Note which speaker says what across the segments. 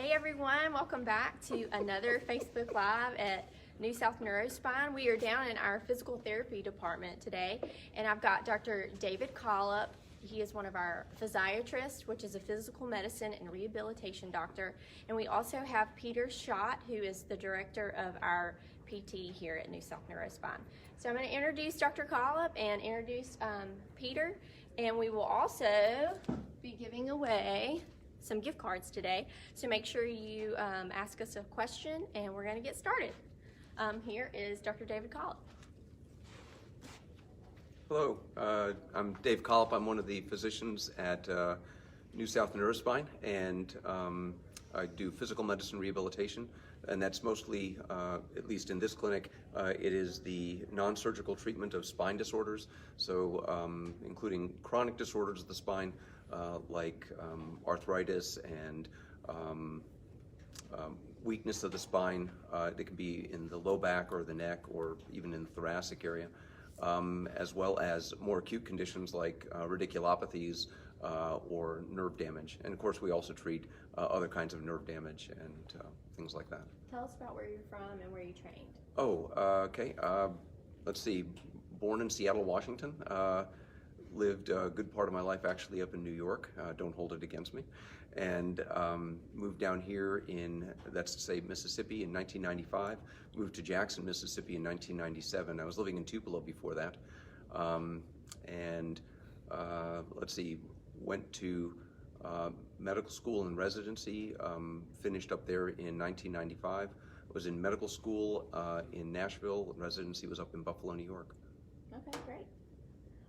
Speaker 1: Hey everyone, welcome back to another Facebook Live at New South Neurospine. We are down in our physical therapy department today, and I've got Dr. David Collipp. He is one of our physiatrists, which is a physical medicine and rehabilitation doctor. And we also have Peter Schott, who is the director of our PT here at New South Neurospine. So I'm going to introduce Dr. Collipp and introduce Peter, and we will also be giving away some gift cards today. So make sure you ask us a question, and we're going to get started. Here is Dr. David Collipp.
Speaker 2: Hello, I'm Dave Collipp. I'm one of the physicians at New South Neurospine, and I do physical medicine rehabilitation, and that's mostly, at least in this clinic, it is the non-surgical treatment of spine disorders, so including chronic disorders of the spine, like arthritis and weakness of the spine. That can be in the low back or the neck or even in the thoracic area, as well as more acute conditions like radiculopathies or nerve damage. And of course, we also treat other kinds of nerve damage and things like that.
Speaker 1: Tell us about where you're from and where you trained.
Speaker 2: Oh, okay. Let's see. Born in Seattle, Washington. Lived a good part of my life actually up in New York. Don't hold it against me. And moved down here in, that's to say, Mississippi in 1995. Moved to Jackson, Mississippi in 1997. I was living in Tupelo before that. Let's see, went to medical school and residency, finished up there in 1995. Was in medical school in Nashville. Residency was up in Buffalo, New York.
Speaker 1: Okay, great.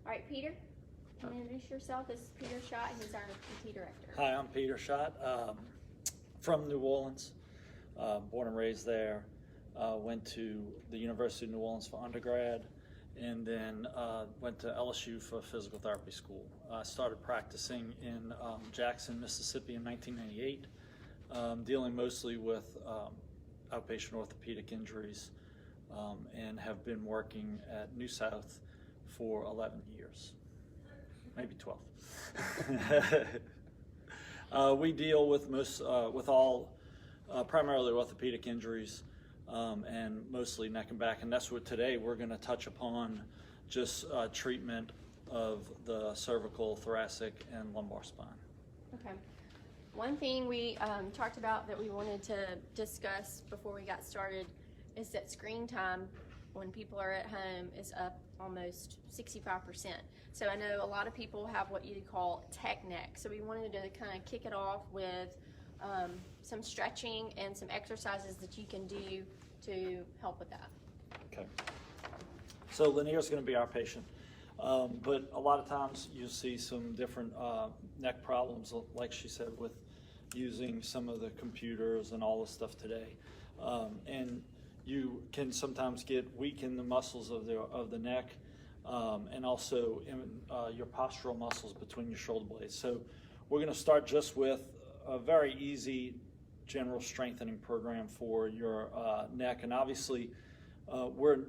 Speaker 1: All right, Peter, can you introduce yourself? This is Peter Schott. He's our PT director.
Speaker 3: Hi, I'm Peter Schott, from New Orleans, born and raised there. Went to the University of New Orleans for undergrad, and then went to LSU for physical therapy school. I started practicing in Jackson, Mississippi in 1998, dealing mostly with outpatient orthopedic injuries, and have been working at New South for 11 years, maybe 12. We deal with primarily orthopedic injuries, and mostly neck and back, and that's what today we're going to touch upon, just treatment of the cervical, thoracic, and lumbar spine. Okay.
Speaker 1: One thing we talked about that we wanted to discuss before we got started is that screen time when people are at home is up almost 65%. So I know a lot of people have what you call tech neck. So we wanted to kind of kick it off with some stretching and some exercises that you can do to help with that.
Speaker 3: Okay. So Lanier is going to be our patient. But a lot of times you see some different neck problems, like she said, with using some of the computers and all the stuff today. And you can sometimes get weak in the muscles of the neck, and also in your postural muscles between your shoulder blades. So we're going to start just with a very easy general strengthening program for your neck, and obviously we're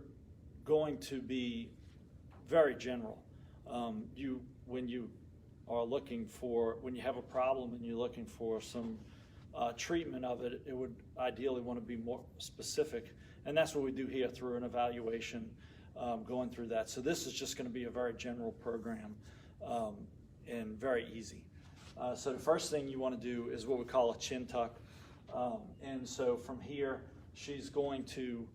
Speaker 3: going to be very general. When you have a problem and you're looking for some treatment of it, it would ideally want to be more specific, and that's what we do here through an evaluation, going through that. So this is just going to be a very general program, and very easy. So the first thing you want to do is what we call a chin tuck, and so from here she's going to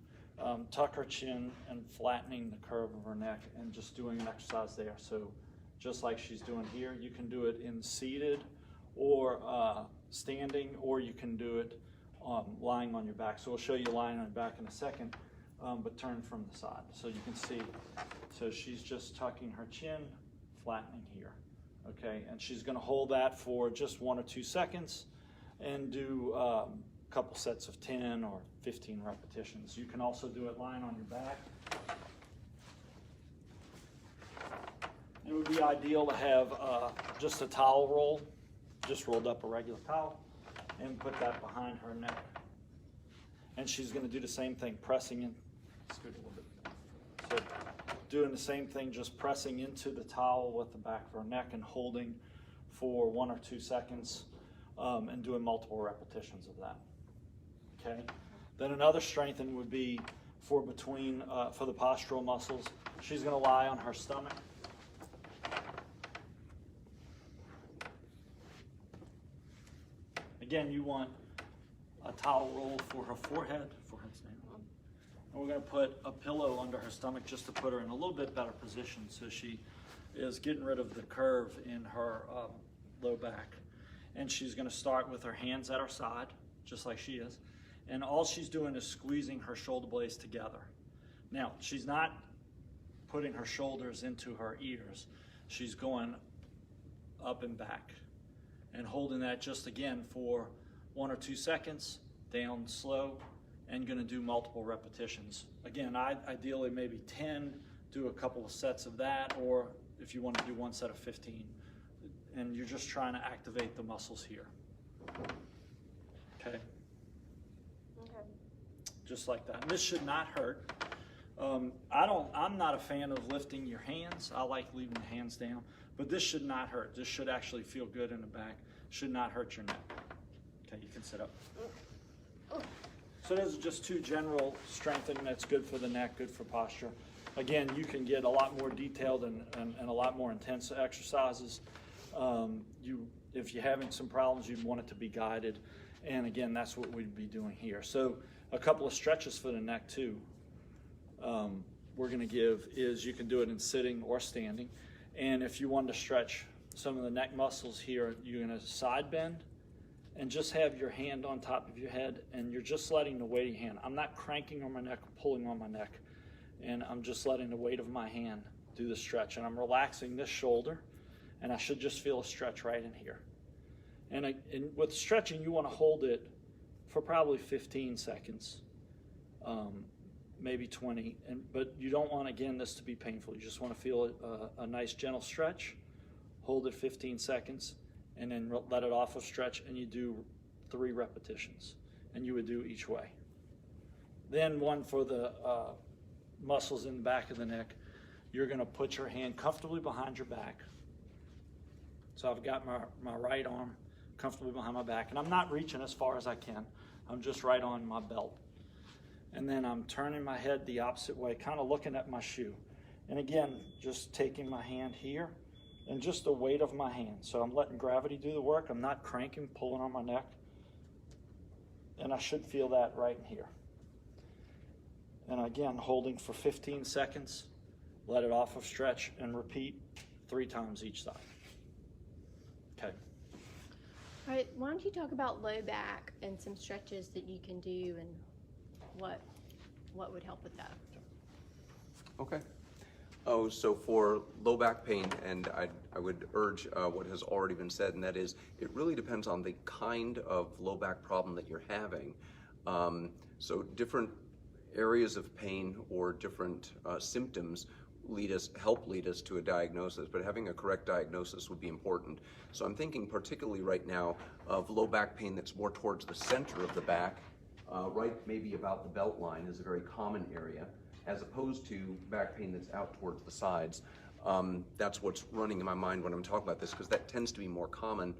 Speaker 3: tuck her chin and flattening the curve of her neck and just doing an exercise there. So just like she's doing here, you can do it in seated or standing, or you can do it lying on your back. So we'll show you lying on your back in a second, but turn from the side. So you can see, so she's just tucking her chin, flattening here, okay? And she's gonna hold that for just 1 or 2 seconds and do a couple sets of 10 or 15 repetitions. You can also do it lying on your back. It would be ideal to have just a towel roll, just rolled up a regular towel, and put that behind her neck. And she's going to do the same thing, pressing in. Scoot a little bit. So doing the same thing, just pressing into the towel with the back of her neck and holding for 1 or 2 seconds. and doing multiple repetitions of that. Okay. Then another strengthening would be for for the postural muscles. She's going to lie on her stomach. Again, you want a towel roll for her forehead, and we're going to put a pillow under her stomach just to put her in a little bit better position so she is getting rid of the curve in her low back. And she's going to start with her hands at her side, just like she is. And all she's doing is squeezing her shoulder blades together. Now, she's not putting her shoulders into her ears. She's going up and back and holding that just again for 1 or 2 seconds, down slow, and going to do multiple repetitions. Again, ideally maybe 10, do a couple of sets of that, or if you want to do 1 set of 15. And you're just trying to activate the muscles here. Okay?
Speaker 1: Okay.
Speaker 3: Just like that. And this should not hurt. I'm not a fan of lifting your hands. I like leaving the hands down. But this should not hurt. This should actually feel good in the back. Should not hurt your neck. Okay, you can sit up. So those are just 2 general strengthening that's good for the neck, good for posture. Again, you can get a lot more detailed and a lot more intense exercises. If you're having some problems, you'd want it to be guided. And again, that's what we'd be doing here. So a couple of stretches for the neck too. We're going to give is you can do it in sitting or standing. And if you want to stretch some of the neck muscles here, you're going to side bend and just have your hand on top of your head, and you're just letting the weight of your hand. I'm not cranking on my neck or pulling on my neck, and I'm just letting the weight of my hand do the stretch. And I'm relaxing this shoulder, and I should just feel a stretch right in here. And with stretching, you want to hold it for probably 15 seconds, maybe 20. But you don't want, again, this to be painful. You just want to feel a nice gentle stretch, hold it 15 seconds, and then let it off of stretch, and you do 3 repetitions. And you would do each way. Then one for the muscles in the back of the neck. You're going to put your hand comfortably behind your back. So I've got my right arm comfortably behind my back, and I'm not reaching as far as I can. I'm just right on my belt. And then I'm turning my head the opposite way, kind of looking at my shoe. And again, just taking my hand here and just the weight of my hand. So I'm letting gravity do the work. I'm not cranking, pulling on my neck. And I should feel that right in here. And again, holding for 15 seconds, let it off of stretch, and repeat 3 times each side. Okay.
Speaker 1: All right, why don't you talk about low back and some stretches that you can do and what would help with that?
Speaker 2: Okay. Oh, so for low back pain, and I would urge what has already been said, and that is it really depends on the kind of low back problem that you're having. So different areas of pain or different symptoms help lead us to a diagnosis, but having a correct diagnosis would be important. So I'm thinking particularly right now of low back pain that's more towards the center of the back, right maybe about the belt line is a very common area, as opposed to back pain that's out towards the sides. That's what's running in my mind when I'm talking about this, because that tends to be more common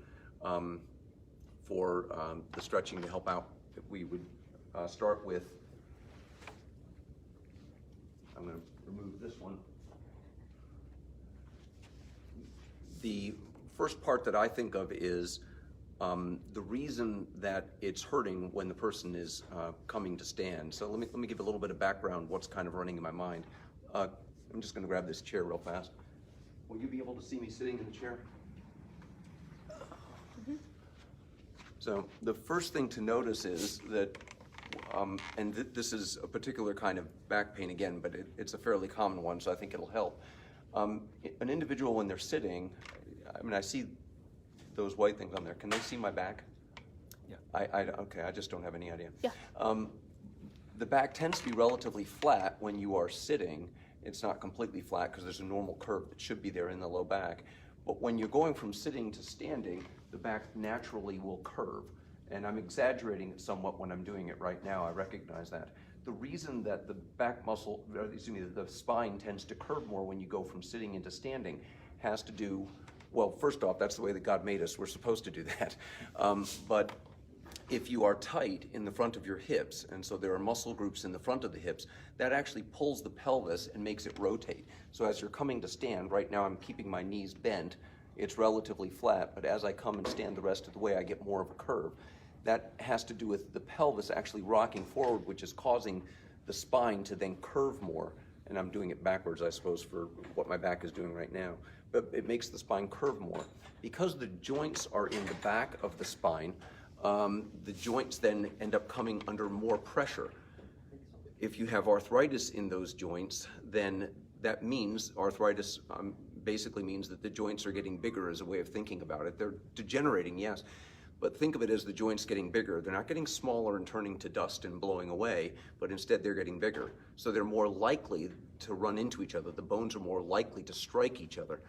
Speaker 2: for the stretching to help out. We would start with, I'm going to remove this one. The first part that I think of is the reason that it's hurting when the person is coming to stand. So let me give a little bit of background, what's kind of running in my mind. I'm just going to grab this chair real fast. Will you be able to see me sitting in the chair? Mm-hmm. So the first thing to notice is that, this is a particular kind of back pain again, but it's a fairly common one, so I think it'll help. An individual, when they're sitting, I mean, I see those white things on there. Can they see my back? Yeah. Okay, I just don't have any idea.
Speaker 1: Yeah.
Speaker 2: The back tends to be relatively flat when you are sitting. It's not completely flat because there's a normal curve that should be there in the low back. But when you're going from sitting to standing, the back naturally will curve. And I'm exaggerating it somewhat when I'm doing it right now. I recognize that. The reason that the back muscle, the spine tends to curve more when you go from sitting into standing has to do Well, first off, that's the way that God made us. We're supposed to do that. But if you are tight in the front of your hips, and so there are muscle groups in the front of the hips, that actually pulls the pelvis and makes it rotate. So as you're coming to stand, right now I'm keeping my knees bent, it's relatively flat, but as I come and stand the rest of the way, I get more of a curve. That has to do with the pelvis actually rocking forward, which is causing the spine to then curve more. And I'm doing it backwards, I suppose, for what my back is doing right now. But it makes the spine curve more. Because the joints are in the back of the spine, the joints then end up coming under more pressure. If you have arthritis in those joints, then that means arthritis basically means that the joints are getting bigger as a way of thinking about it. They're degenerating, yes, but think of it as the joints getting bigger. They're not getting smaller and turning to dust and blowing away, but instead they're getting bigger. So they're more likely to run into each other. The bones are more likely to strike each other.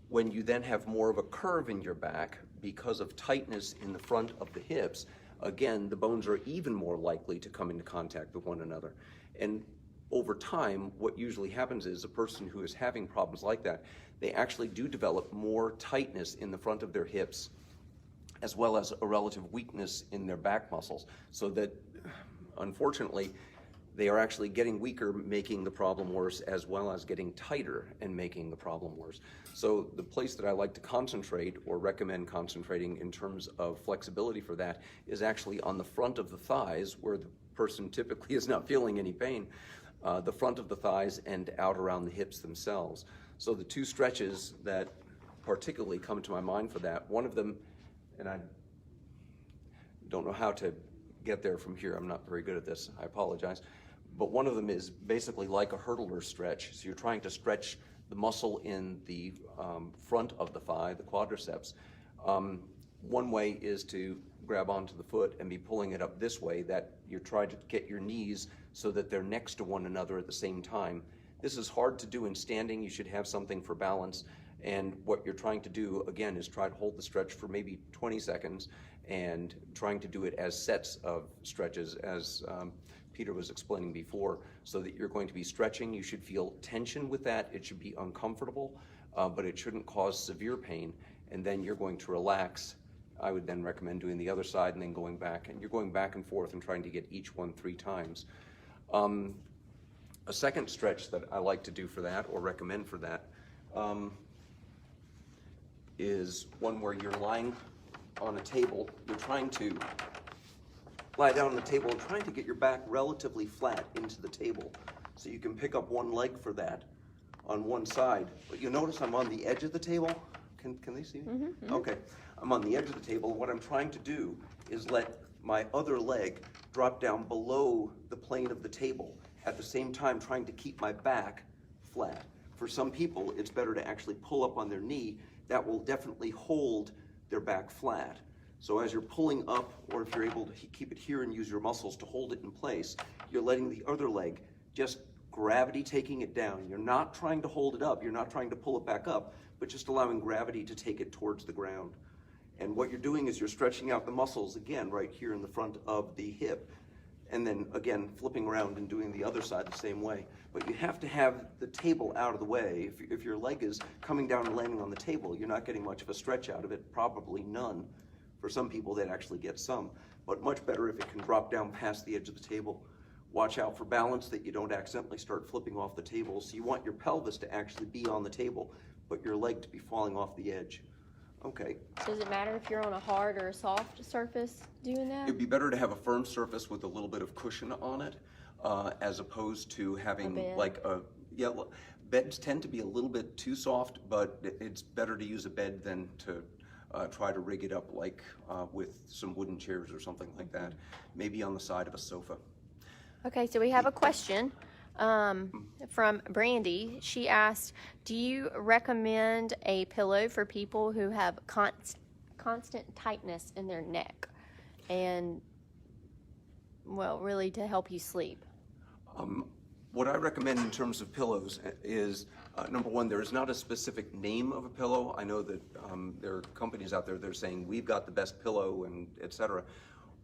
Speaker 2: When you then have more of a curve in your back because of tightness in the front of the hips, again, the bones are even more likely to come into contact with one another. And over time, what usually happens is a person who is having problems like that, they actually do develop more tightness in the front of their hips, as well as a relative weakness in their back muscles, so that unfortunately they are actually getting weaker, making the problem worse, as well as getting tighter and making the problem worse. So the place that I like to concentrate or recommend concentrating in terms of flexibility for that is actually on the front of the thighs, where the person typically is not feeling any pain, the front of the thighs and out around the hips themselves. So the two stretches that particularly come to my mind for that, one of them, and I don't know how to get there from here, I'm not very good at this, I apologize, but one of them is basically like a hurdler stretch. So you're trying to stretch the muscle in the front of the thigh, the quadriceps. One way is to grab onto the foot and be pulling it up this way, that you're trying to get your knees so that they're next to one another at the same time. This is hard to do in standing. You should have something for balance. And what you're trying to do, again, is try to hold the stretch for maybe 20 seconds and trying to do it as sets of stretches, as Peter was explaining before, so that you're going to be stretching. You should feel tension with that. It should be uncomfortable, but it shouldn't cause severe pain. And then you're going to relax. I would then recommend doing the other side and then going back. And you're going back and forth and trying to get each one 3 times. A second stretch that I like to do for that, or recommend for that, is one where you're lying on a table. You're trying to lie down on the table and trying to get your back relatively flat into the table. So you can pick up one leg for that on one side. But you'll notice I'm on the edge of the table. Can they see me? Mm-hmm, mm-hmm. Okay. I'm on the edge of the table. What I'm trying to do is let my other leg drop down below the plane of the table, at the same time trying to keep my back flat. For some people, it's better to actually pull up on their knee. That will definitely hold their back flat. So as you're pulling up, or if you're able to keep it here and use your muscles to hold it in place, you're letting the other leg just gravity taking it down. You're not trying to hold it up. You're not trying to pull it back up, but just allowing gravity to take it towards the ground. And what you're doing is you're stretching out the muscles again right here in the front of the hip, and then again flipping around and doing the other side the same way. But you have to have the table out of the way. If your leg is coming down and landing on the table, you're not getting much of a stretch out of it, probably none. For some people, they'd actually get some, but much better if it can drop down past the edge of the table. Watch out for balance, that you don't accidentally start flipping off the table. So you want your pelvis to actually be on the table, but your leg to be falling off the edge. Okay.
Speaker 1: Does it matter if you're on a hard or a soft surface doing that?
Speaker 2: It'd be better to have a firm surface with a little bit of cushion on it, as opposed to having beds tend to be a little bit too soft, but it's better to use a bed than to try to rig it up like with some wooden chairs or something like that, maybe on the side of a sofa.
Speaker 1: Okay, so we have a question from Brandy. She asked, do you recommend a pillow for people who have constant tightness in their neck, and, well, really to help you sleep?
Speaker 2: What I recommend in terms of pillows is, number one, there is not a specific name of a pillow. I know that there are companies out there that are saying, we've got the best pillow, and et cetera.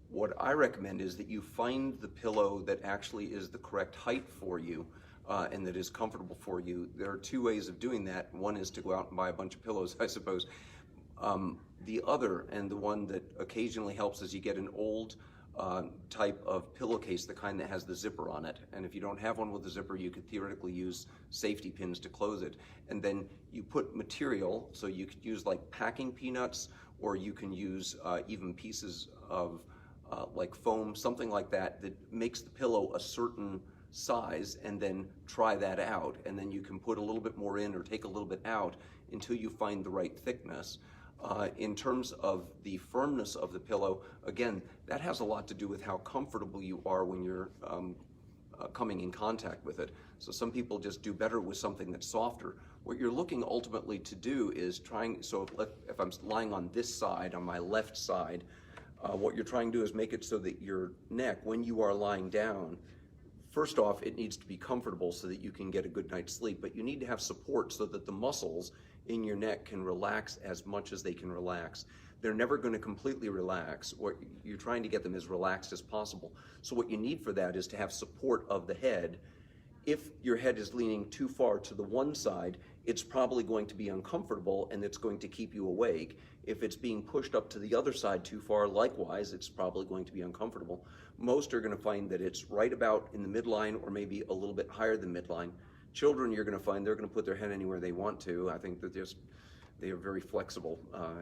Speaker 2: What I recommend is that you find the pillow that actually is the correct height for you. and that is comfortable for you. There are two ways of doing that. One is to go out and buy a bunch of pillows, I suppose. The other, and the one that occasionally helps, is you get an old type of pillowcase, the kind that has the zipper on it. And if you don't have one with a zipper, you could theoretically use safety pins to close it. And then you put material, so you could use like packing peanuts, or you can use even pieces of like foam, something like that, that makes the pillow a certain size, and then try that out. And then you can put a little bit more in or take a little bit out until you find the right thickness. In terms of the firmness of the pillow, again, that has a lot to do with how comfortable you are when you're coming in contact with it. So some people just do better with something that's softer. What you're looking ultimately to do is so if I'm lying on this side, on my left side, what you're trying to do is make it so that your neck, when you are lying down, first off, it needs to be comfortable so that you can get a good night's sleep, but you need to have support so that the muscles in your neck can relax as much as they can relax. They're never going to completely relax. What you're trying to get them as relaxed as possible. So what you need for that is to have support of the head. If your head is leaning too far to the one side, it's probably going to be uncomfortable and it's going to keep you awake. If it's being pushed up to the other side too far, likewise, it's probably going to be uncomfortable. Most are going to find that it's right about in the midline or maybe a little bit higher than midline. Children, you're going to find they're going to put their head anywhere they want to. I think that they are very flexible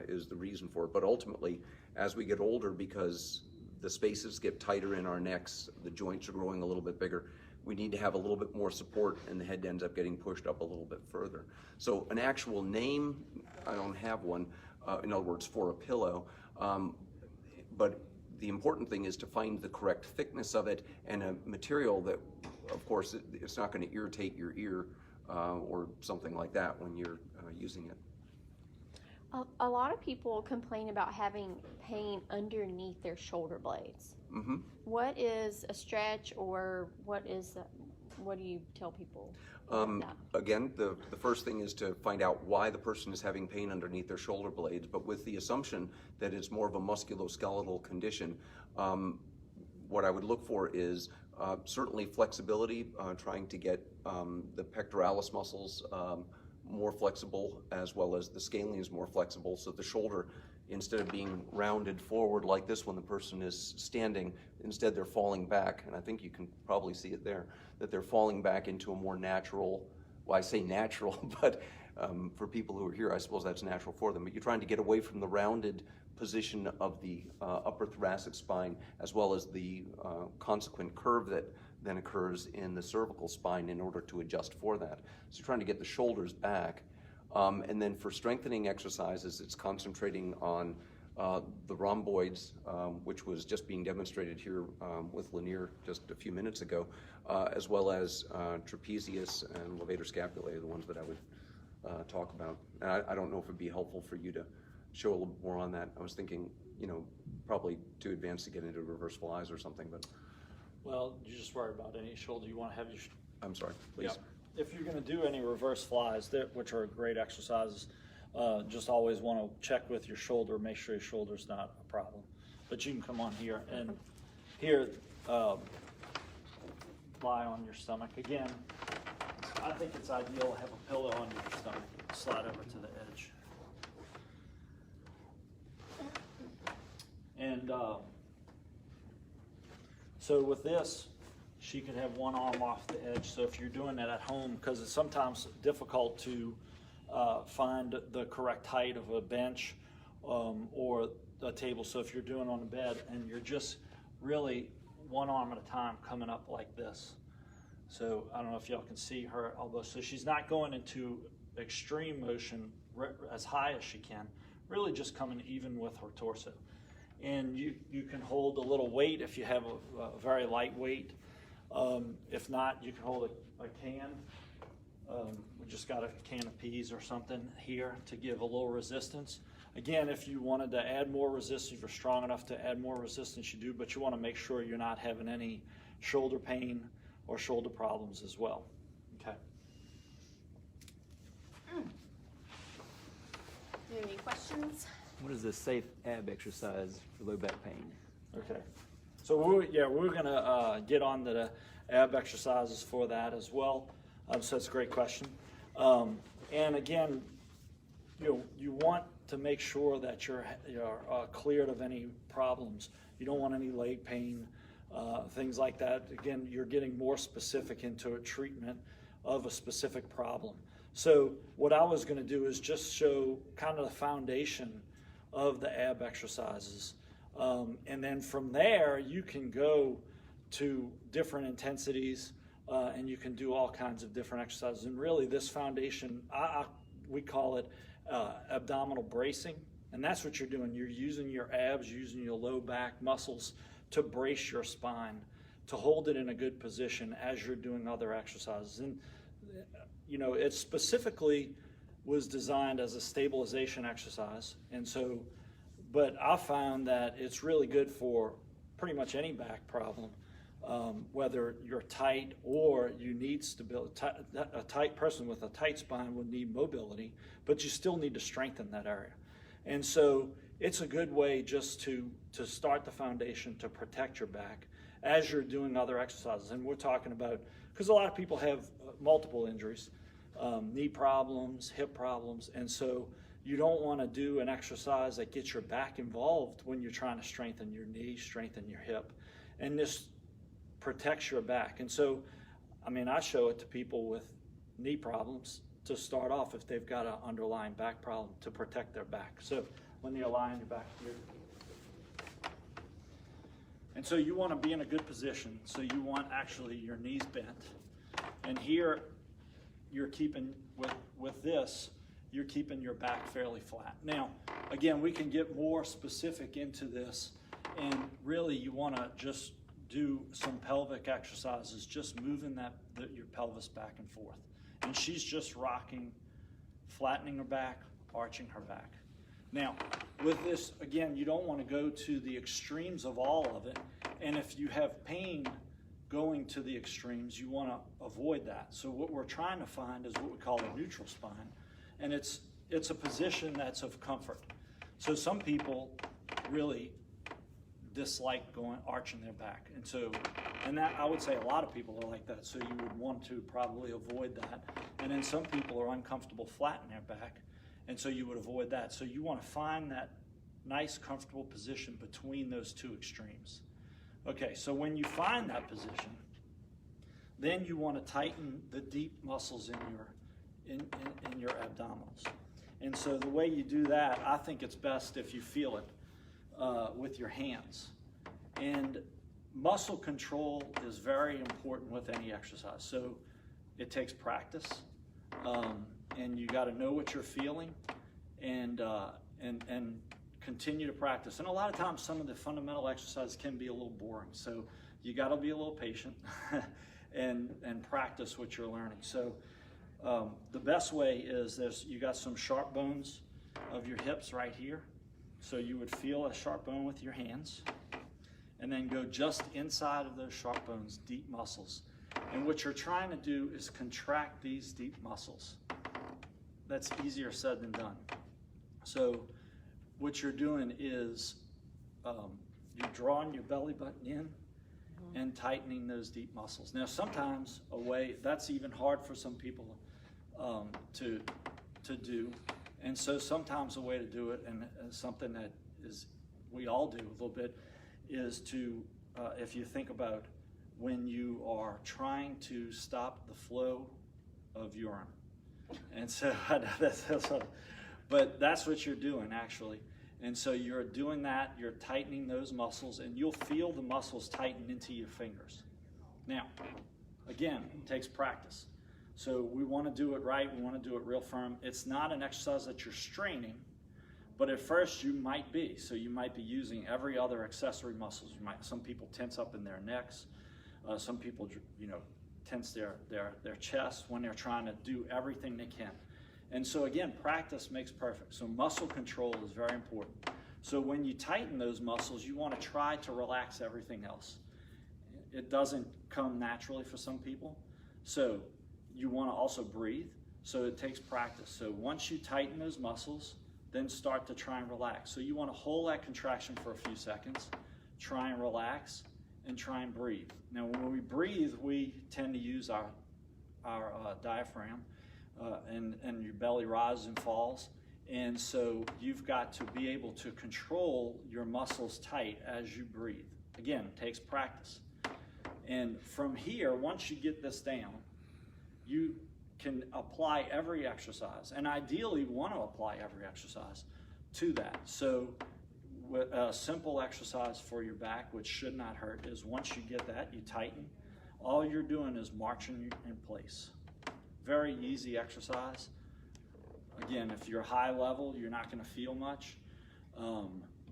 Speaker 2: is the reason for it. But ultimately, as we get older, because the spaces get tighter in our necks, the joints are growing a little bit bigger, we need to have a little bit more support, and the head ends up getting pushed up a little bit further. So an actual name, I don't have one, in other words, for a pillow, but the important thing is to find the correct thickness of it and a material that, of course, it's not going to irritate your ear or something like that when you're using it.
Speaker 1: A lot of people complain about having pain underneath their shoulder blades.
Speaker 2: Mm-hmm.
Speaker 1: What is a stretch, or what do you tell people about that?
Speaker 2: Again, the first thing is to find out why the person is having pain underneath their shoulder blades, but with the assumption that it's more of a musculoskeletal condition. What I would look for is certainly flexibility, trying to get the pectoralis muscles more flexible, as well as the scalenes more flexible, so the shoulder, instead of being rounded forward like this when the person is standing, instead they're falling back, and I think you can probably see it there, that they're falling back into a more natural, well, I say natural, but for people who are here, I suppose that's natural for them, but you're trying to get away from the rounded position of the upper thoracic spine, as well as the consequent curve that then occurs in the cervical spine in order to adjust for that. So you're trying to get the shoulders back. And then for strengthening exercises, it's concentrating on the rhomboids, which was just being demonstrated here with Lanier just a few minutes ago, as well as trapezius and levator scapulae are the ones that I would talk about. And I don't know if it'd be helpful for you to show a little bit more on that. I was thinking, probably too advanced to get into reverse flies or something, but.
Speaker 3: Well, you just worry about any shoulder. You want to have your.
Speaker 2: I'm sorry, please.
Speaker 3: Yeah. If you're going to do any reverse flies, which are great exercises, just always want to check with your shoulder, make sure your shoulder's not a problem. But you can come on here and here, lie on your stomach. Again, I think it's ideal to have a pillow under your stomach. Slide over to the edge. And so with this, she could have one arm off the edge. So if you're doing that at home, because it's sometimes difficult to find the correct height of a bench or a table. So if you're doing on a bed and you're just really one arm at a time coming up like this. So I don't know if y'all can see her elbow. So she's not going into extreme motion as high as she can, really just coming even with her torso. And you can hold a little weight if you have a very light weight. If not, you can hold a can. We just got a can of peas or something here to give a little resistance. Again, if you wanted to add more resistance, if you're strong enough to add more resistance, you do, but you want to make sure you're not having any shoulder pain or shoulder problems as well. Okay.
Speaker 1: Do you have any questions?
Speaker 4: What is a safe ab exercise for low back pain?
Speaker 3: Okay. So we're going to get on to the ab exercises for that as well. So it's a great question. And again, you want to make sure that you're cleared of any problems. You don't want any leg pain, things like that. Again, you're getting more specific into a treatment of a specific problem. So what I was going to do is just show kind of the foundation of the ab exercises. And then from there, you can go to different intensities, and you can do all kinds of different exercises. And really, this foundation, we call it abdominal bracing. And that's what you're doing. You're using your abs, using your low back muscles to brace your spine, to hold it in a good position as you're doing other exercises. And it specifically was designed as a stabilization exercise. And so, but I found that it's really good for pretty much any back problem, whether you're tight or you need stability. A tight person with a tight spine would need mobility, but you still need to strengthen that area. And so it's a good way just to start the foundation to protect your back as you're doing other exercises. And we're talking about, because a lot of people have multiple injuries, knee problems, hip problems, and so you don't want to do an exercise that gets your back involved when you're trying to strengthen your knee, strengthen your hip, and this protects your back. And so, I show it to people with knee problems to start off if they've got an underlying back problem to protect their back. So when you align your back here. And so you want to be in a good position. So you want actually your knees bent. And here you're keeping, with this, you're keeping your back fairly flat. Now, again, we can get more specific into this, and really you want to just do some pelvic exercises, just moving your pelvis back and forth. And she's just rocking, flattening her back, arching her back. Now, with this, again, you don't want to go to the extremes of all of it, and if you have pain going to the extremes, you want to avoid that. So what we're trying to find is what we call a neutral spine. And it's a position that's of comfort. So some people really dislike arching their back. And that, I would say a lot of people are like that. So you would want to probably avoid that. And then some people are uncomfortable flattening their back. And so you would avoid that. So you want to find that nice, comfortable position between those two extremes. Okay, so when you find that position, then you want to tighten the deep muscles in your abdominals. And so the way you do that, I think it's best if you feel it with your hands. And muscle control is very important with any exercise. So it takes practice, and you got to know what you're feeling, and continue to practice. And a lot of times some of the fundamental exercises can be a little boring. So you got to be a little patient and practice what you're learning. So the best way is you got some sharp bones of your hips right here. So you would feel a sharp bone with your hands, and then go just inside of those sharp bones, deep muscles. And what you're trying to do is contract these deep muscles. That's easier said than done. So what you're doing is you're drawing your belly button in and tightening those deep muscles. Now sometimes that's even hard for some people to do. And so sometimes a way to do it, and something that we all do a little bit, is to, if you think about when you are trying to stop the flow of urine. And so, but that's what you're doing actually. And so you're doing that, you're tightening those muscles, and you'll feel the muscles tighten into your fingers. Now, again, it takes practice. So we want to do it right, we want to do it real firm. It's not an exercise that you're straining, but at first you might be. So you might be using every other accessory muscles. Some people tense up in their necks. Some people, tense their chest when they're trying to do everything they can. And so again, practice makes perfect. So muscle control is very important. So when you tighten those muscles, you want to try to relax everything else. It doesn't come naturally for some people. So you want to also breathe. So it takes practice. So once you tighten those muscles, then start to try and relax. So you want to hold that contraction for a few seconds, try and relax, and try and breathe. Now when we breathe, we tend to use our our diaphragm, and your belly rises and falls. And so you've got to be able to control your muscles tight as you breathe. Again, it takes practice. And from here, once you get this down, you can apply every exercise, and ideally want to apply every exercise to that. So a simple exercise for your back, which should not hurt, is once you get that, you tighten. All you're doing is marching in place. Very easy exercise. Again, if you're high level, you're not going to feel much.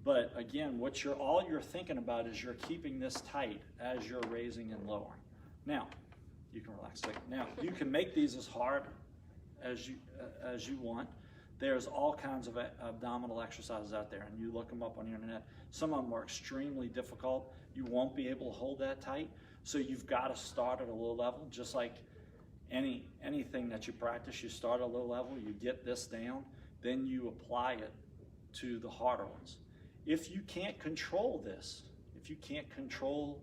Speaker 3: But again, all you're thinking about is you're keeping this tight as you're raising and lowering. Now, you can relax a second. Now, you can make these as hard as you want. There's all kinds of abdominal exercises out there, and you look them up on the internet. Some of them are extremely difficult. You won't be able to hold that tight. So you've got to start at a low level, just like anything that you practice. You start at a low level, you get this down, then you apply it to the harder ones. If you can't control this, if you can't control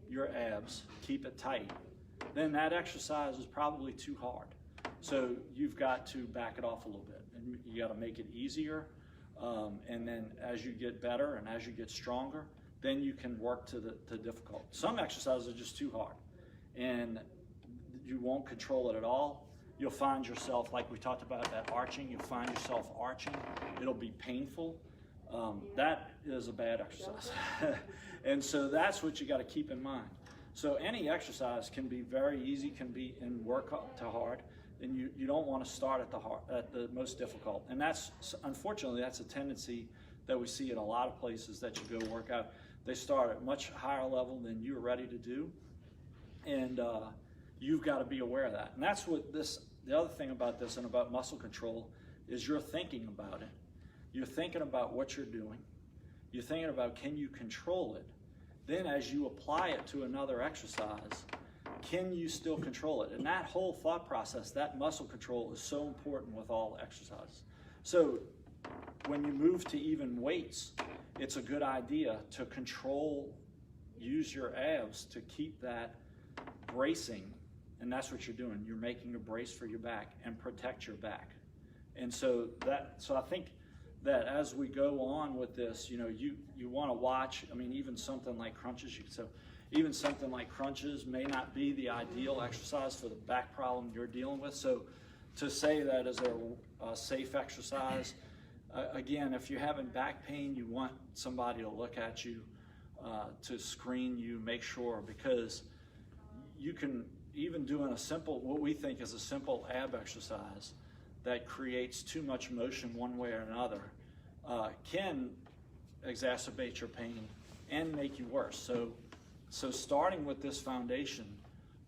Speaker 3: your abs, keep it tight, then that exercise is probably too hard. So you've got to back it off a little bit, and you got to make it easier. And then as you get better and as you get stronger, then you can work to the difficult. Some exercises are just too hard, and you won't control it at all. You'll find yourself, like we talked about that arching, you'll find yourself arching. It'll be painful. That is a bad exercise. And so that's what you got to keep in mind. So any exercise can be very easy, can be in work to hard, and you don't want to start at the most difficult. And that's, unfortunately, that's a tendency that we see in a lot of places that you go work out. They start at much higher level than you're ready to do, and you've got to be aware of that. And that's what the other thing about this and about muscle control is you're thinking about it. You're thinking about what you're doing. You're thinking about, can you control it? Then as you apply it to another exercise, can you still control it? And that whole thought process, that muscle control, is so important with all exercises. So when you move to even weights, it's a good idea to use your abs to keep that bracing, and that's what you're doing. You're making a brace for your back and protect your back. And so I think that as we go on with this, you want to watch. I mean, even something like crunches. Even something like crunches may not be the ideal exercise for the back problem you're dealing with. So to say that is a safe exercise, again, if you're having back pain, you want somebody to look at you, to screen you, make sure, because you can, even doing what we think is a simple ab exercise that creates too much motion one way or another, can exacerbate your pain and make you worse. So starting with this foundation,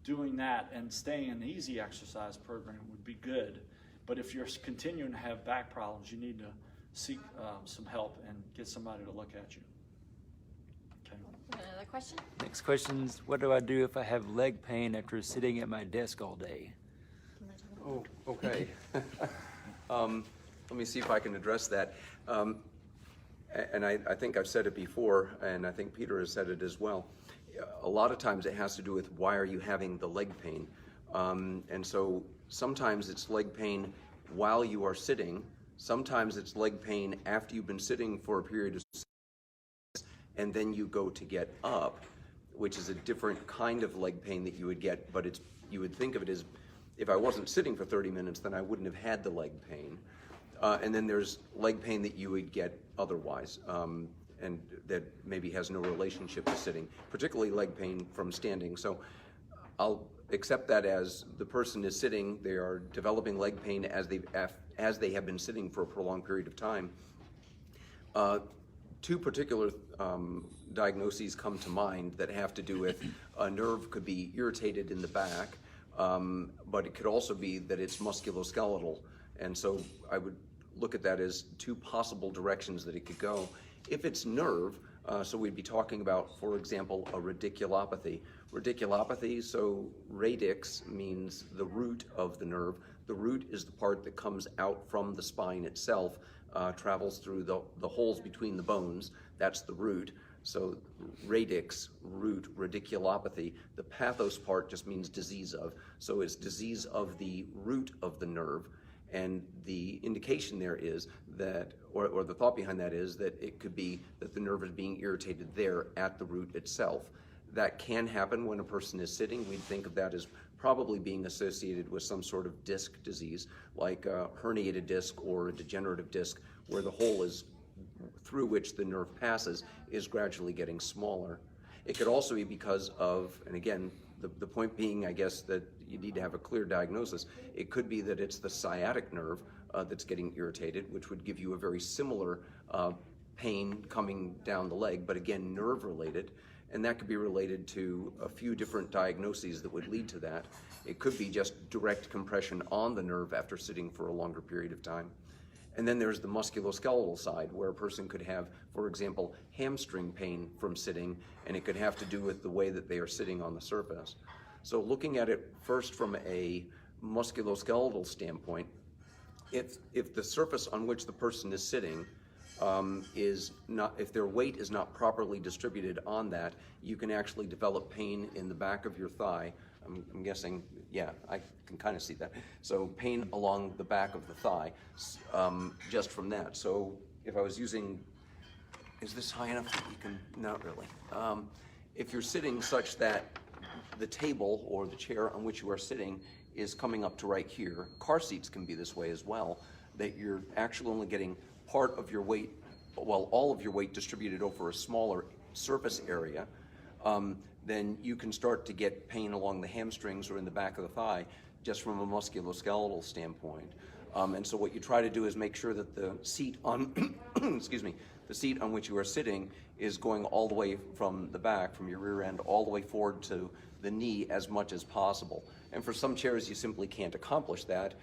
Speaker 3: doing that and staying in the easy exercise program would be good. But if you're continuing to have back problems, you need to seek some help and get somebody to look at you. Okay.
Speaker 1: Another question?
Speaker 4: Next question is, what do I do if I have leg pain after sitting at my desk all day?
Speaker 2: Oh, okay. Let me see if I can address that. And I think I've said it before, and I think Peter has said it as well. A lot of times it has to do with, why are you having the leg pain? And so sometimes it's leg pain while you are sitting. Sometimes it's leg pain after you've been sitting for a period of time, and then you go to get up, which is a different kind of leg pain that you would get, but you would think of it as, if I wasn't sitting for 30 minutes, then I wouldn't have had the leg pain. And then there's leg pain that you would get otherwise, and that maybe has no relationship to sitting, particularly leg pain from standing. So I'll accept that as the person is sitting, they are developing leg pain as they have been sitting for a prolonged period of time. Two particular diagnoses come to mind that have to do with a nerve could be irritated in the back, but it could also be that it's musculoskeletal. And so I would look at that as two possible directions that it could go. If it's nerve, so we'd be talking about, for example, a radiculopathy. Radiculopathy, so radix means the root of the nerve. The root is the part that comes out from the spine itself, travels through the holes between the bones. That's the root. So radix, root, radiculopathy, the pathos part just means disease of. So it's disease of the root of the nerve. And the indication there is that, or the thought behind that is that it could be that the nerve is being irritated there at the root itself. That can happen when a person is sitting. We'd think of that as probably being associated with some sort of disc disease, like a herniated disc or a degenerative disc, where the hole is through which the nerve passes is gradually getting smaller. It could also be because of, and again, the point being, I guess, that you need to have a clear diagnosis. It could be that it's the sciatic nerve that's getting irritated, which would give you a very similar pain coming down the leg, but again, nerve related. And that could be related to a few different diagnoses that would lead to that. It could be just direct compression on the nerve after sitting for a longer period of time. And then there's the musculoskeletal side, where a person could have, for example, hamstring pain from sitting, and it could have to do with the way that they are sitting on the surface. So looking at it first from a musculoskeletal standpoint, if the surface on which the person is sitting is not, if their weight is not properly distributed on that, you can actually develop pain in the back of your thigh. I'm guessing, yeah, I can kind of see that. So pain along the back of the thigh, just from that. So if I was using, is this high enough that you can, not really. If you're sitting such that the table or the chair on which you are sitting is coming up to right here, car seats can be this way as well, that you're actually only getting part of your weight, well, all of your weight distributed over a smaller surface area, then you can start to get pain along the hamstrings or in the back of the thigh just from a musculoskeletal standpoint. And so what you try to do is make sure that the seat on, excuse me, the seat on which you are sitting is going all the way from the back, from your rear end, all the way forward to the knee as much as possible. And for some chairs, you simply can't accomplish that.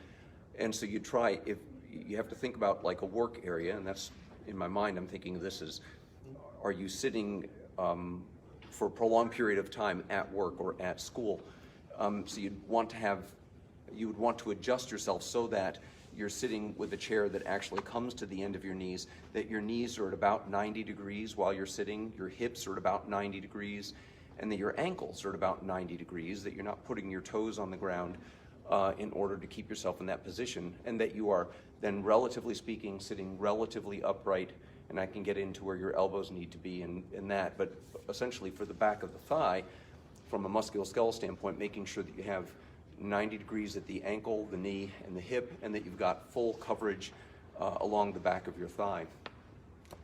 Speaker 2: And so you try, if you have to think about like a work area, and that's, in my mind, I'm thinking of this as, are you sitting for a prolonged period of time at work or at school? So you would want to adjust yourself so that you're sitting with a chair that actually comes to the end of your knees, that your knees are at about 90 degrees while you're sitting, your hips are at about 90 degrees, and that your ankles are at about 90 degrees, that you're not putting your toes on the ground in order to keep yourself in that position, and that you are then, relatively speaking, sitting relatively upright. And I can get into where your elbows need to be in that, but essentially for the back of the thigh, from a musculoskeletal standpoint, making sure that you have 90 degrees at the ankle, the knee, and the hip, and that you've got full coverage along the back of your thigh.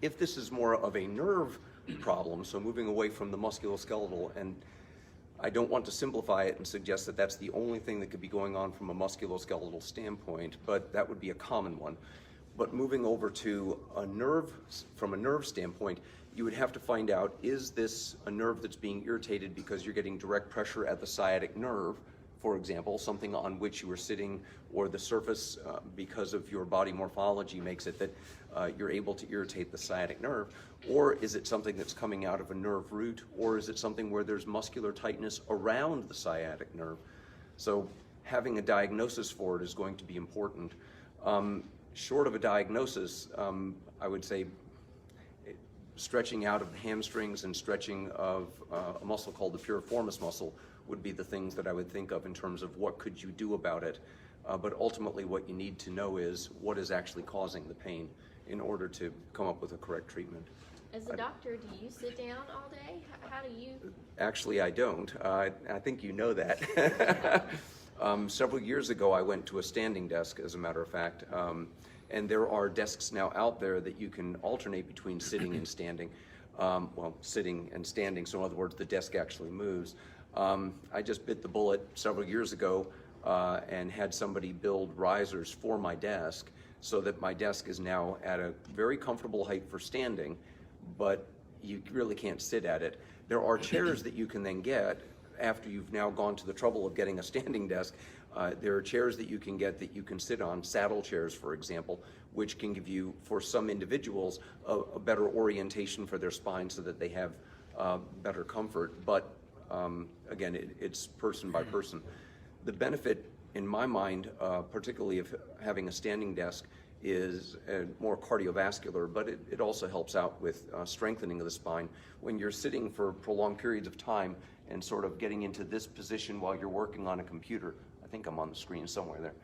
Speaker 2: If this is more of a nerve problem, so moving away from the musculoskeletal, and I don't want to simplify it and suggest that that's the only thing that could be going on from a musculoskeletal standpoint, but that would be a common one. But moving over to a nerve, from a nerve standpoint, you would have to find out, is this a nerve that's being irritated because you're getting direct pressure at the sciatic nerve, for example, something on which you are sitting, or the surface, because of your body morphology, makes it that you're able to irritate the sciatic nerve? Or is it something that's coming out of a nerve root? Or is it something where there's muscular tightness around the sciatic nerve? So having a diagnosis for it is going to be important. Short of a diagnosis, I would say stretching out of the hamstrings and stretching of a muscle called the piriformis muscle would be the things that I would think of in terms of what could you do about it. But ultimately what you need to know is what is actually causing the pain in order to come up with a correct treatment.
Speaker 1: As a doctor, do you sit down all day? How do you?
Speaker 2: Actually, I don't. I think you know that. Several years ago, I went to a standing desk, as a matter of fact, and there are desks now out there that you can alternate between sitting and standing. Well, sitting and standing, so in other words, the desk actually moves. I just bit the bullet several years ago and had somebody build risers for my desk so that my desk is now at a very comfortable height for standing, but you really can't sit at it. There are chairs that you can then get after you've now gone to the trouble of getting a standing desk. There are chairs that you can get that you can sit on, saddle chairs, for example, which can give you, for some individuals, a better orientation for their spine so that they have better comfort. But again, it's person by person. The benefit, in my mind, particularly of having a standing desk, is more cardiovascular, but it also helps out with strengthening of the spine. When you're sitting for prolonged periods of time and sort of getting into this position while you're working on a computer, I think I'm on the screen somewhere there,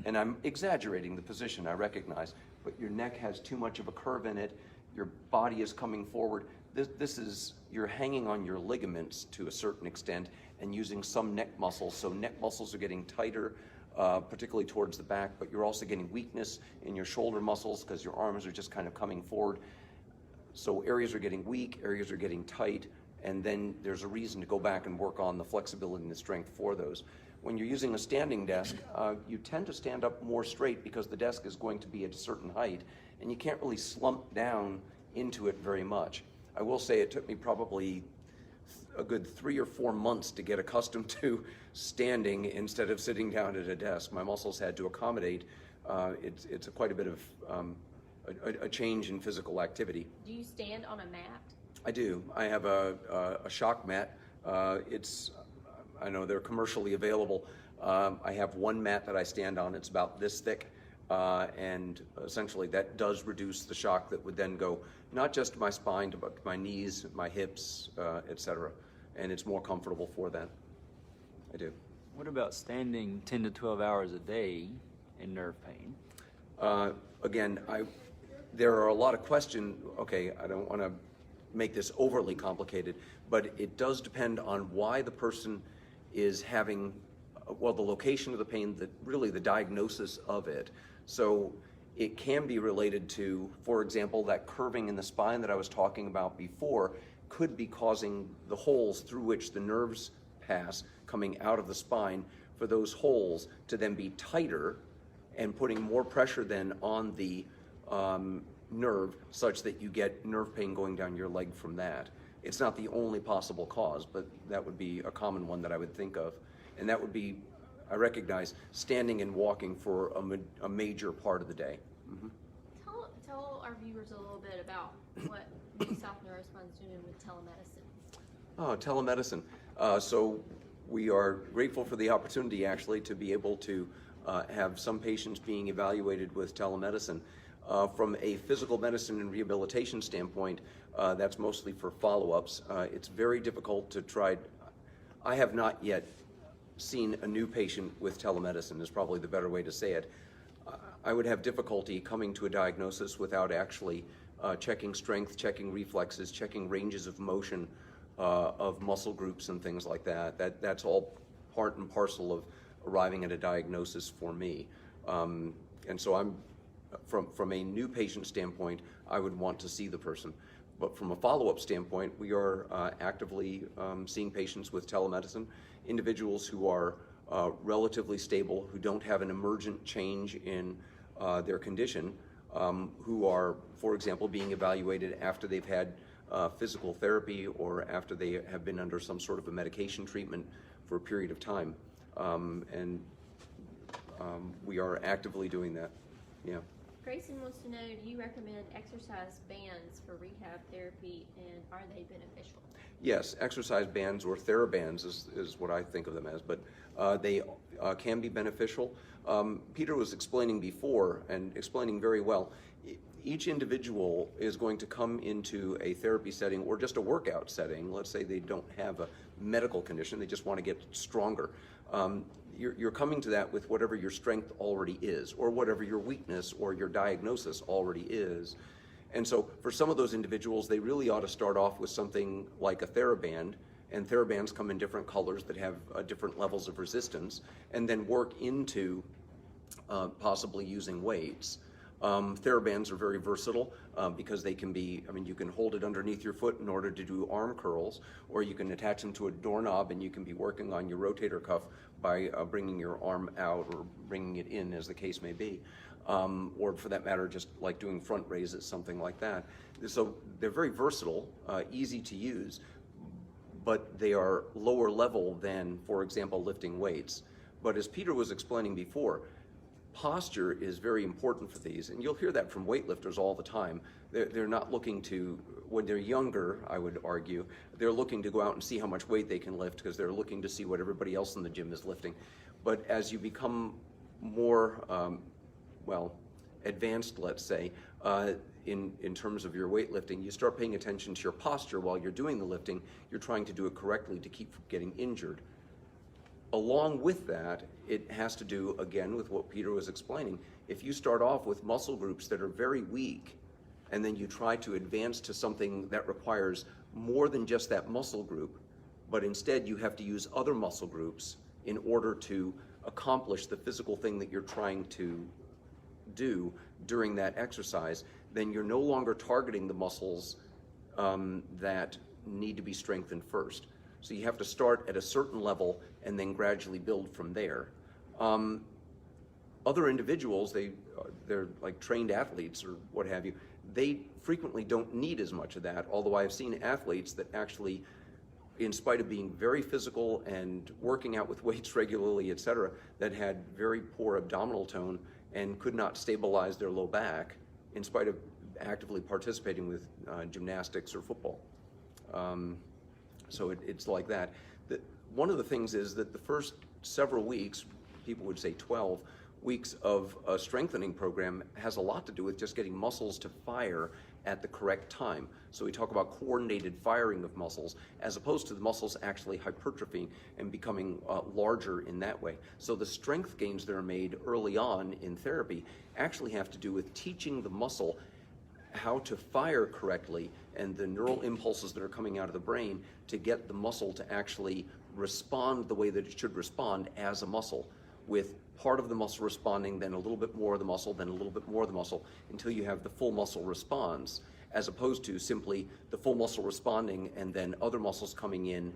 Speaker 2: and I'm exaggerating the position, I recognize, but your neck has too much of a curve in it, your body is coming forward. This is, you're hanging on your ligaments to a certain extent and using some neck muscles, so neck muscles are getting tighter, particularly towards the back, but you're also getting weakness in your shoulder muscles because your arms are just kind of coming forward. So areas are getting weak, areas are getting tight, and then there's a reason to go back and work on the flexibility and the strength for those. When you're using a standing desk, you tend to stand up more straight because the desk is going to be at a certain height, and you can't really slump down into it very much. I will say it took me probably a good 3 or 4 months to get accustomed to standing instead of sitting down at a desk. My muscles had to accommodate. It's quite a bit of a change in physical activity.
Speaker 1: Do you stand on a mat?
Speaker 2: I do. I have a shock mat. I know they're commercially available. I have one mat that I stand on. It's about this thick. And essentially that does reduce the shock that would then go not just to my spine, but to my knees, my hips, etc. And it's more comfortable for that. I do.
Speaker 4: What about standing 10 to 12 hours a day in nerve pain?
Speaker 2: Again, there are a lot of questions. Okay, I don't want to make this overly complicated, but it does depend on why the person is having, well, the location of the pain, really the diagnosis of it. So it can be related to, for example, that curving in the spine that I was talking about before could be causing the holes through which the nerves pass coming out of the spine for those holes to then be tighter and putting more pressure then on the nerve such that you get nerve pain going down your leg from that. It's not the only possible cause, but that would be a common one that I would think of. And that would be, I recognize, standing and walking for a major part of the day. Mm-hmm.
Speaker 1: Tell our viewers a little bit about what New South Neurospine is doing with telemedicine.
Speaker 2: Oh, telemedicine. So we are grateful for the opportunity actually to be able to have some patients being evaluated with telemedicine. From a physical medicine and rehabilitation standpoint, that's mostly for follow-ups. It's very difficult to try. I have not yet seen a new patient with telemedicine, is probably the better way to say it. I would have difficulty coming to a diagnosis without actually checking strength, checking reflexes, checking ranges of motion of muscle groups and things like that. That's all part and parcel of arriving at a diagnosis for me. And so I'm, from a new patient standpoint, I would want to see the person. But from a follow-up standpoint, we are actively seeing patients with telemedicine, individuals who are relatively stable, who don't have an emergent change in their condition, who are, for example, being evaluated after they've had physical therapy or after they have been under some sort of a medication treatment for a period of time. And we are actively doing that. Yeah.
Speaker 1: Grayson wants to know, do you recommend exercise bands for rehab therapy, and are they beneficial?
Speaker 2: Yes, exercise bands or TheraBands is what I think of them as, but they can be beneficial. Peter was explaining before, and explaining very well, each individual is going to come into a therapy setting or just a workout setting. Let's say they don't have a medical condition, they just want to get stronger. You're coming to that with whatever your strength already is, or whatever your weakness or your diagnosis already is. And so for some of those individuals, they really ought to start off with something like a TheraBand, and TheraBands come in different colors that have different levels of resistance, and then work into possibly using weights. TheraBands are very versatile because they can be, I mean, you can hold it underneath your foot in order to do arm curls, or you can attach them to a doorknob and you can be working on your rotator cuff by bringing your arm out or bringing it in, as the case may be. Or for that matter, just like doing front raises, something like that. So they're very versatile, easy to use, but they are lower level than, for example, lifting weights. But as Peter was explaining before, posture is very important for these, and you'll hear that from weightlifters all the time. They're not looking to, when they're younger, I would argue, they're looking to go out and see how much weight they can lift because they're looking to see what everybody else in the gym is lifting. But as you become more well, advanced, let's say, in terms of your weightlifting, you start paying attention to your posture while you're doing the lifting. You're trying to do it correctly to keep from getting injured. Along with that, it has to do, again, with what Peter was explaining. If you start off with muscle groups that are very weak, and then you try to advance to something that requires more than just that muscle group, but instead you have to use other muscle groups in order to accomplish the physical thing that you're trying to do during that exercise, then you're no longer targeting the muscles that need to be strengthened first. So you have to start at a certain level and then gradually build from there. Other individuals, they're like trained athletes or what have you, they frequently don't need as much of that, although I've seen athletes that actually, in spite of being very physical and working out with weights regularly, etc., that had very poor abdominal tone and could not stabilize their low back in spite of actively participating with gymnastics or football. So it's like that. One of the things is that the first several weeks, people would say 12 weeks of a strengthening program, has a lot to do with just getting muscles to fire at the correct time. So we talk about coordinated firing of muscles as opposed to the muscles actually hypertrophying and becoming larger in that way. So the strength gains that are made early on in therapy actually have to do with teaching the muscle how to fire correctly and the neural impulses that are coming out of the brain to get the muscle to actually respond the way that it should respond as a muscle, with part of the muscle responding, then a little bit more of the muscle, then a little bit more of the muscle, until you have the full muscle response, as opposed to simply the full muscle responding and then other muscles coming in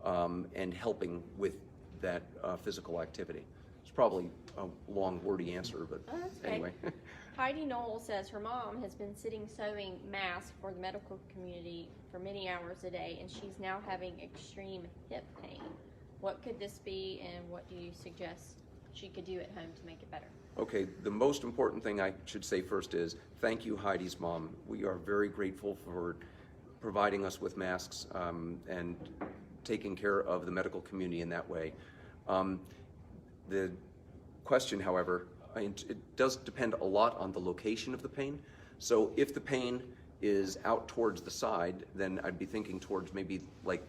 Speaker 2: and helping with that physical activity. It's probably a long, wordy answer, but anyway.
Speaker 1: Heidi Knoll says her mom has been sitting sewing masks for the medical community for many hours a day, and she's now having extreme hip pain. What could this be, and what do you suggest she could do at home to make it better?
Speaker 2: Okay, the most important thing I should say first is thank you, Heidi's mom. We are very grateful for providing us with masks and taking care of the medical community in that way. The question, however, it does depend a lot on the location of the pain. So if the pain is out towards the side, then I'd be thinking towards maybe like,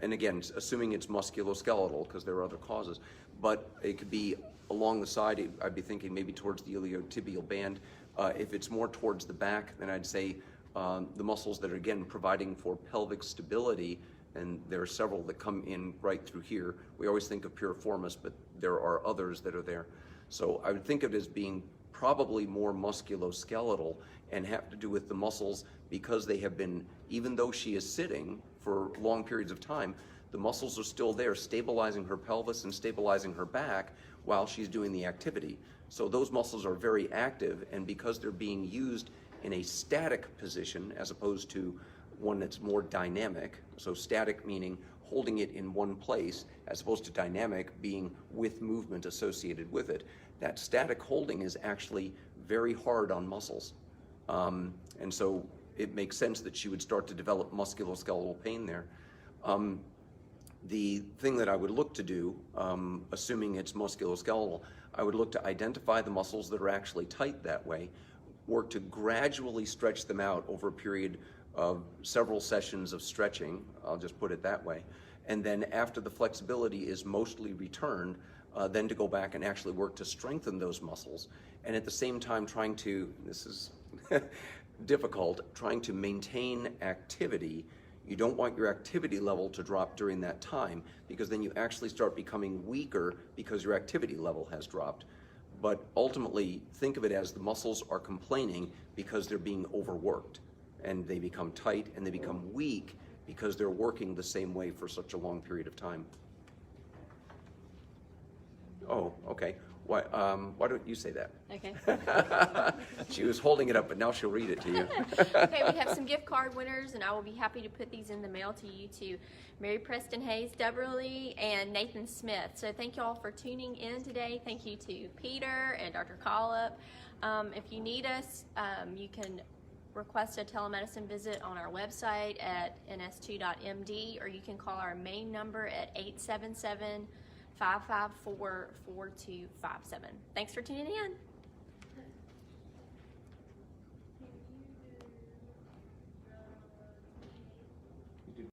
Speaker 2: and again, assuming it's musculoskeletal because there are other causes, but it could be along the side. I'd be thinking maybe towards the iliotibial band. If it's more towards the back, then I'd say the muscles that are, again, providing for pelvic stability, and there are several that come in right through here. We always think of piriformis, but there are others that are there. So I would think of it as being probably more musculoskeletal and have to do with the muscles, because they have been, even though she is sitting for long periods of time, the muscles are still there stabilizing her pelvis and stabilizing her back while she's doing the activity. So those muscles are very active, and because they're being used in a static position as opposed to one that's more dynamic, so static meaning holding it in one place as opposed to dynamic being with movement associated with it, that static holding is actually very hard on muscles. And so it makes sense that she would start to develop musculoskeletal pain there. The thing that I would look to do, assuming it's musculoskeletal, I would look to identify the muscles that are actually tight that way, work to gradually stretch them out over a period of several sessions of stretching, I'll just put it that way, and then after the flexibility is mostly returned, then to go back and actually work to strengthen those muscles, and at the same time trying to, this is difficult, trying to maintain activity. You don't want your activity level to drop during that time, because then you actually start becoming weaker because your activity level has dropped. But ultimately, think of it as the muscles are complaining because they're being overworked, and they become tight and they become weak because they're working the same way for such a long period of time. Oh, okay. Why don't you say that?
Speaker 1: Okay.
Speaker 2: She was holding it up, but now she'll read it to you.
Speaker 1: Okay, we have some gift card winners, and I will be happy to put these in the mail to you, to Mary Preston Hayes Deverly and Nathan Smith. So thank you all for tuning in today. Thank you to Peter and Dr. Collipp. If you need us, you can request a telemedicine visit on our website at ns2.md, or you can call our main number at 877-554-4257. Thanks for tuning in.